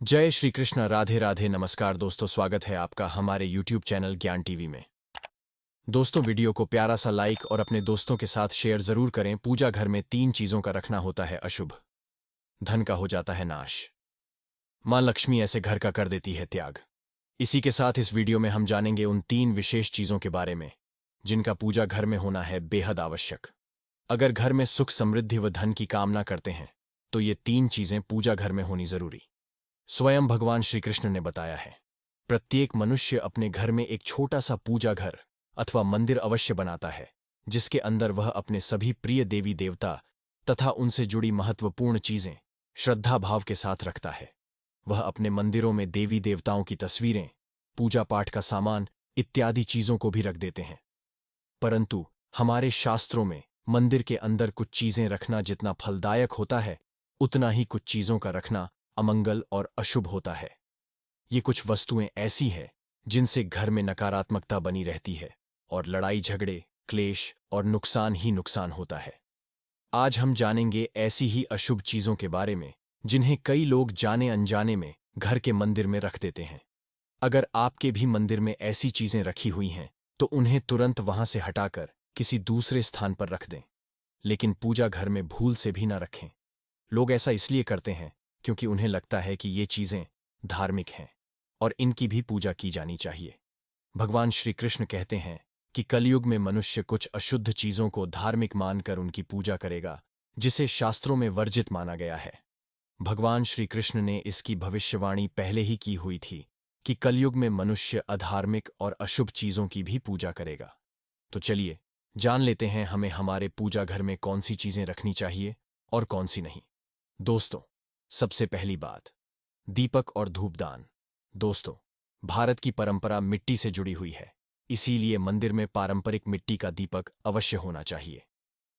जय श्री कृष्ण। राधे राधे। नमस्कार दोस्तों, स्वागत है आपका हमारे YouTube चैनल ज्ञान टीवी में। दोस्तों, वीडियो को प्यारा सा लाइक और अपने दोस्तों के साथ शेयर जरूर करें। पूजा घर में 3 चीजों का रखना होता है अशुभ। धन का हो जाता है नाश। मां लक्ष्मी ऐसे घर का कर देती है त्याग। इसी के साथ इस वीडियो में हम जानेंगे उन 3 विशेष चीजों के बारे में जिनका पूजा घर में होना है बेहद आवश्यक। अगर घर में सुख, समृद्धि व धन की कामना करते हैं तो ये 3 चीजें पूजा घर में होनी जरूरी। स्वयं भगवान श्री कृष्ण ने बताया है, प्रत्येक मनुष्य अपने घर में एक छोटा सा पूजा घर अथवा मंदिर अवश्य बनाता है, जिसके अंदर वह अपने सभी प्रिय देवी देवता तथा उनसे जुड़ी महत्वपूर्ण चीजें श्रद्धा भाव के साथ रखता है। वह अपने मंदिरों में देवी देवताओं की तस्वीरें, पूजा पाठ का सामान इत्यादि चीजों को भी रख देते हैं। परंतु हमारे शास्त्रों में मंदिर के अंदर कुछ चीजें रखना जितना फलदायक होता है, उतना ही कुछ चीजों का रखना अमंगल और अशुभ होता है। ये कुछ वस्तुएं ऐसी हैं जिनसे घर में नकारात्मकता बनी रहती है और लड़ाई झगड़े, क्लेश और नुकसान ही नुकसान होता है। आज हम जानेंगे ऐसी ही अशुभ चीजों के बारे में जिन्हें कई लोग जाने अनजाने में घर के मंदिर में रख देते हैं। अगर आपके भी मंदिर में ऐसी चीजें रखी हुई हैं तो उन्हें तुरंत वहां से हटाकर किसी दूसरे स्थान पर रख दें, लेकिन पूजा घर में भूल से भी ना रखें। लोग ऐसा इसलिए करते हैं क्योंकि उन्हें लगता है कि ये चीजें धार्मिक हैं और इनकी भी पूजा की जानी चाहिए। भगवान श्री कृष्ण कहते हैं कि कलयुग में मनुष्य कुछ अशुद्ध चीजों को धार्मिक मानकर उनकी पूजा करेगा, जिसे शास्त्रों में वर्जित माना गया है। भगवान श्री कृष्ण ने इसकी भविष्यवाणी पहले ही की हुई थी कि कलयुग में मनुष्य अधार्मिक और अशुभ चीजों की भी पूजा करेगा। तो चलिए जान लेते हैं हमें हमारे पूजा घर में कौन सी चीजें रखनी चाहिए और कौन सी नहीं। दोस्तों, सबसे पहली बात, दीपक और धूपदान। दोस्तों, भारत की परंपरा मिट्टी से जुड़ी हुई है, इसीलिए मंदिर में पारंपरिक मिट्टी का दीपक अवश्य होना चाहिए।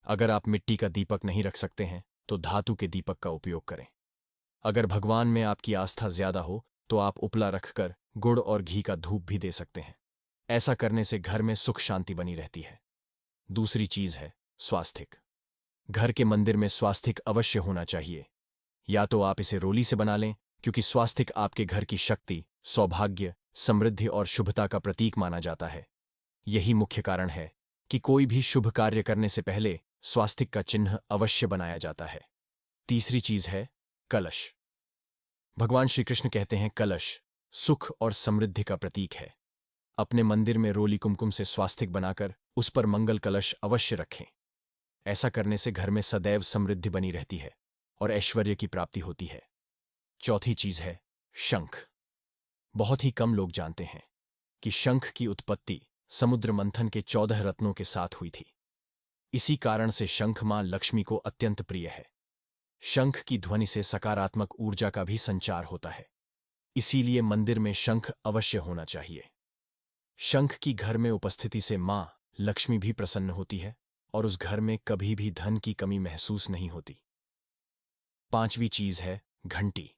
अगर आप मिट्टी का दीपक नहीं रख सकते हैं तो धातु के दीपक का उपयोग करें। अगर भगवान में आपकी आस्था ज्यादा हो तो आप उपला रखकर गुड़ और घी का धूप भी दे सकते हैं। ऐसा करने से घर में सुख शांति बनी रहती है। दूसरी चीज है स्वास्तिक। घर के मंदिर में स्वास्तिक अवश्य होना चाहिए। या तो आप इसे रोली से बना लें, क्योंकि स्वास्तिक आपके घर की शक्ति, सौभाग्य, समृद्धि और शुभता का प्रतीक माना जाता है। यही मुख्य कारण है कि कोई भी शुभ कार्य करने से पहले स्वास्तिक का चिन्ह अवश्य बनाया जाता है। तीसरी चीज है कलश। भगवान श्री कृष्ण कहते हैं कलश सुख और समृद्धि का प्रतीक है। अपने मंदिर में रोली कुमकुम से स्वास्तिक बनाकर उस पर मंगल कलश अवश्य रखें। ऐसा करने से घर में सदैव समृद्धि बनी रहती है और ऐश्वर्य की प्राप्ति होती है। चौथी चीज है शंख। बहुत ही कम लोग जानते हैं कि शंख की उत्पत्ति समुद्र मंथन के 14 रत्नों के साथ हुई थी। इसी कारण से शंख मां लक्ष्मी को अत्यंत प्रिय है। शंख की ध्वनि से सकारात्मक ऊर्जा का भी संचार होता है, इसीलिए मंदिर में शंख अवश्य होना चाहिए। शंख की घर में उपस्थिति से मां लक्ष्मी भी प्रसन्न होती है और उस घर में कभी भी धन की कमी महसूस नहीं होती। पांचवी चीज है घंटी।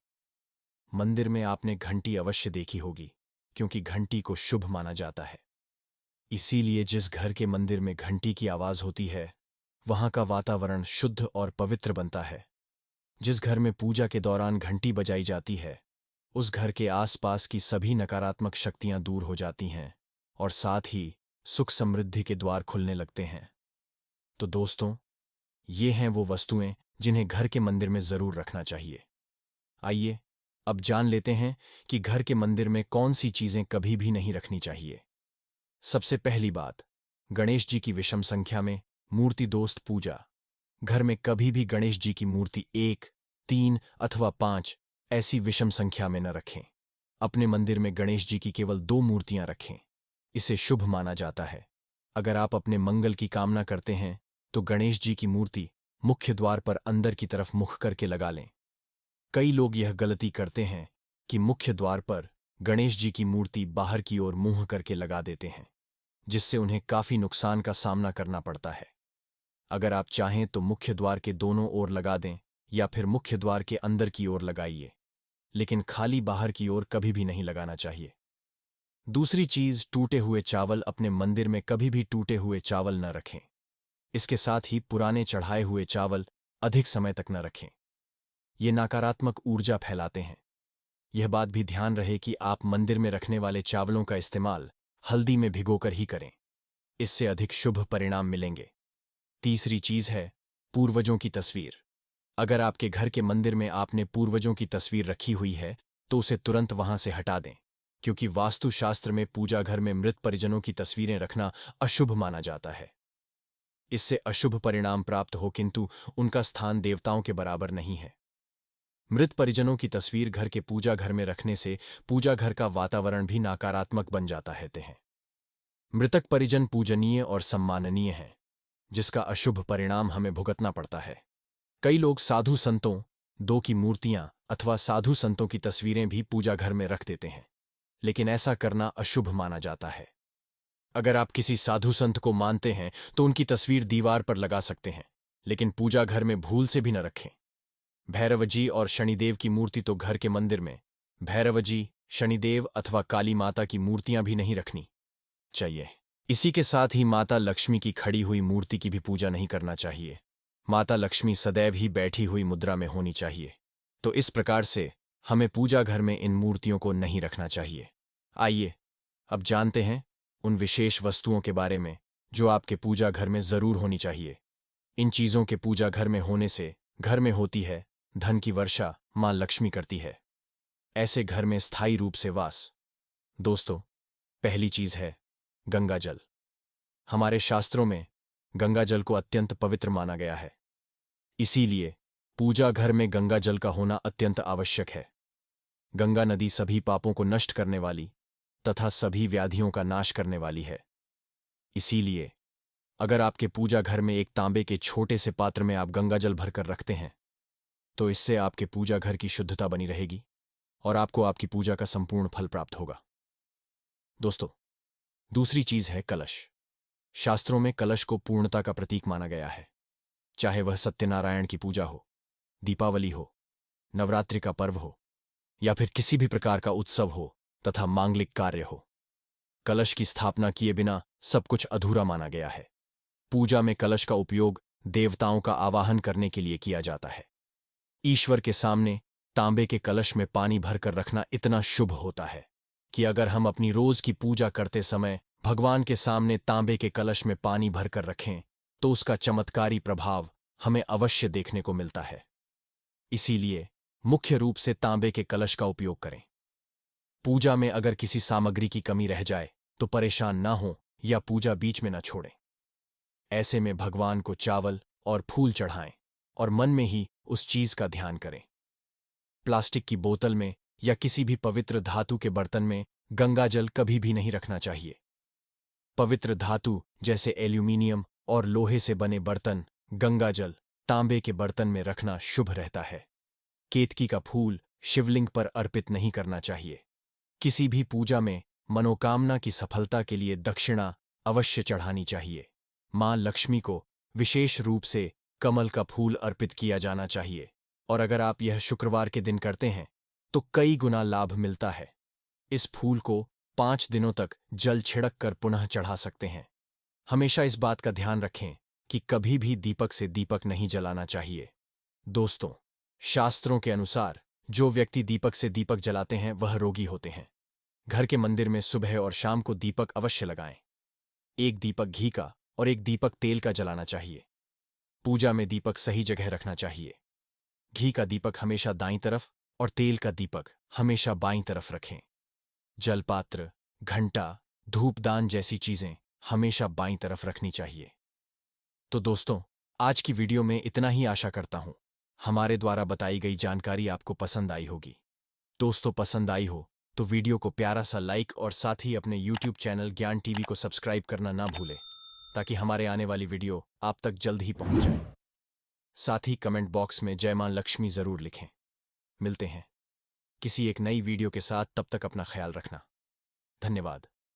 मंदिर में आपने घंटी अवश्य देखी होगी, क्योंकि घंटी को शुभ माना जाता है। इसीलिए जिस घर के मंदिर में घंटी की आवाज होती है वहां का वातावरण शुद्ध और पवित्र बनता है। जिस घर में पूजा के दौरान घंटी बजाई जाती है उस घर के आसपास की सभी नकारात्मक शक्तियां दूर हो जाती हैं और साथ ही सुख समृद्धि के द्वार खुलने लगते हैं। तो दोस्तों, ये हैं वो वस्तुएं जिन्हें घर के मंदिर में जरूर रखना चाहिए। आइए अब जान लेते हैं कि घर के मंदिर में कौन सी चीजें कभी भी नहीं रखनी चाहिए। सबसे पहली बात, गणेश जी की विषम संख्या में मूर्ति दोस्त पूजा। घर में कभी भी गणेश जी की मूर्ति 1, 3 अथवा 5 ऐसी विषम संख्या में न रखें। अपने मंदिर में गणेश जी की केवल 2 मूर्तियां रखें। इसे शुभ माना जाता है। अगर आप अपने मंगल की कामना करते हैं तो गणेश जी की मूर्ति मुख्य द्वार पर अंदर की तरफ मुख करके लगा लें। कई लोग यह गलती करते हैं कि मुख्य द्वार पर गणेश जी की मूर्ति बाहर की ओर मुंह करके लगा देते हैं, जिससे उन्हें काफी नुकसान का सामना करना पड़ता है। अगर आप चाहें तो मुख्य द्वार के दोनों ओर लगा दें या फिर मुख्य द्वार के अंदर की ओर लगाइए, लेकिन खाली बाहर की ओर कभी भी नहीं लगाना चाहिए। दूसरी चीज, टूटे हुए चावल। अपने मंदिर में कभी भी टूटे हुए चावल न रखें। इसके साथ ही पुराने चढ़ाए हुए चावल अधिक समय तक न रखें। ये नकारात्मक ऊर्जा फैलाते हैं। यह बात भी ध्यान रहे कि आप मंदिर में रखने वाले चावलों का इस्तेमाल हल्दी में भिगोकर ही करें। इससे अधिक शुभ परिणाम मिलेंगे। तीसरी चीज है पूर्वजों की तस्वीर। अगर आपके घर के मंदिर में आपने पूर्वजों की तस्वीर रखी हुई है तो उसे तुरंत वहां से हटा दें, क्योंकि वास्तुशास्त्र में पूजा घर में मृत परिजनों की तस्वीरें रखना अशुभ माना जाता है। इससे अशुभ परिणाम प्राप्त हो, किंतु उनका स्थान देवताओं के बराबर नहीं है। मृत परिजनों की तस्वीर घर के पूजा घर में रखने से पूजा घर का वातावरण भी नकारात्मक बन जाता है। मृतक परिजन पूजनीय और सम्माननीय हैं, जिसका अशुभ परिणाम हमें भुगतना पड़ता है। कई लोग साधु संतों, दो की मूर्तियां अथवा साधु संतों की तस्वीरें भी पूजा घर में रख देते हैं, लेकिन ऐसा करना अशुभ माना जाता है। अगर आप किसी साधु संत को मानते हैं तो उनकी तस्वीर दीवार पर लगा सकते हैं, लेकिन पूजा घर में भूल से भी न रखें। भैरवजी और शनिदेव की मूर्ति तो घर के मंदिर में भैरवजी, शनिदेव अथवा काली माता की मूर्तियां भी नहीं रखनी चाहिए। इसी के साथ ही माता लक्ष्मी की खड़ी हुई मूर्ति की भी पूजा नहीं करना चाहिए। माता लक्ष्मी सदैव ही बैठी हुई मुद्रा में होनी चाहिए। तो इस प्रकार से हमें पूजा घर में इन मूर्तियों को नहीं रखना चाहिए। आइए अब जानते हैं उन विशेष वस्तुओं के बारे में जो आपके पूजा घर में जरूर होनी चाहिए। इन चीजों के पूजा घर में होने से घर में होती है धन की वर्षा, मां लक्ष्मी करती है ऐसे घर में स्थायी रूप से वास। दोस्तों, पहली चीज है गंगा जल। हमारे शास्त्रों में गंगा जल को अत्यंत पवित्र माना गया है। इसीलिए पूजा घर में गंगा जल का होना अत्यंत आवश्यक है। गंगा नदी सभी पापों को नष्ट करने वाली तथा सभी व्याधियों का नाश करने वाली है। इसीलिए अगर आपके पूजा घर में एक तांबे के छोटे से पात्र में आप गंगा जल भरकर रखते हैं तो इससे आपके पूजा घर की शुद्धता बनी रहेगी और आपको आपकी पूजा का संपूर्ण फल प्राप्त होगा। दोस्तों, दूसरी चीज है कलश। शास्त्रों में कलश को पूर्णता का प्रतीक माना गया है। चाहे वह सत्यनारायण की पूजा हो, दीपावली हो, नवरात्रि का पर्व हो या फिर किसी भी प्रकार का उत्सव हो तथा मांगलिक कार्य हो, कलश की स्थापना किए बिना सब कुछ अधूरा माना गया है। पूजा में कलश का उपयोग देवताओं का आवाहन करने के लिए किया जाता है। ईश्वर के सामने तांबे के कलश में पानी भरकर रखना इतना शुभ होता है कि अगर हम अपनी रोज की पूजा करते समय भगवान के सामने तांबे के कलश में पानी भरकर रखें तो उसका चमत्कारी प्रभाव हमें अवश्य देखने को मिलता है। इसीलिए मुख्य रूप से तांबे के कलश का उपयोग करें। पूजा में अगर किसी सामग्री की कमी रह जाए तो परेशान ना हो या पूजा बीच में न छोड़ें। ऐसे में भगवान को चावल और फूल चढ़ाएं और मन में ही उस चीज का ध्यान करें। प्लास्टिक की बोतल में या किसी भी पवित्र धातु के बर्तन में गंगा जल कभी भी नहीं रखना चाहिए। पवित्र धातु जैसे एल्यूमिनियम और लोहे से बने बर्तन गंगा जल तांबे के बर्तन में रखना शुभ रहता है। केतकी का फूल शिवलिंग पर अर्पित नहीं करना चाहिए। किसी भी पूजा में मनोकामना की सफलता के लिए दक्षिणा अवश्य चढ़ानी चाहिए। मां लक्ष्मी को विशेष रूप से कमल का फूल अर्पित किया जाना चाहिए और अगर आप यह शुक्रवार के दिन करते हैं तो कई गुना लाभ मिलता है। इस फूल को 5 दिनों तक जल छिड़क कर पुनः चढ़ा सकते हैं। हमेशा इस बात का ध्यान रखें कि कभी भी दीपक से दीपक नहीं जलाना चाहिए। दोस्तों, शास्त्रों के अनुसार जो व्यक्ति दीपक से दीपक जलाते हैं वह रोगी होते हैं। घर के मंदिर में सुबह और शाम को दीपक अवश्य लगाएं। एक दीपक घी का और एक दीपक तेल का जलाना चाहिए। पूजा में दीपक सही जगह रखना चाहिए। घी का दीपक हमेशा दाईं तरफ और तेल का दीपक हमेशा बाईं तरफ रखें। जलपात्र, घंटा, धूपदान जैसी चीजें हमेशा बाईं तरफ रखनी चाहिए। तो दोस्तों, आज की वीडियो में इतना ही। आशा करता हूं हमारे द्वारा बताई गई जानकारी आपको पसंद आई होगी। दोस्तों, पसंद आई हो तो वीडियो को प्यारा सा लाइक और साथ ही अपने YouTube चैनल ज्ञान टीवी को सब्सक्राइब करना ना भूलें, ताकि हमारे आने वाली वीडियो आप तक जल्द ही पहुंच जाए। साथ ही कमेंट बॉक्स में जय मां लक्ष्मी जरूर लिखें। मिलते हैं किसी एक नई वीडियो के साथ, तब तक अपना ख्याल रखना। धन्यवाद।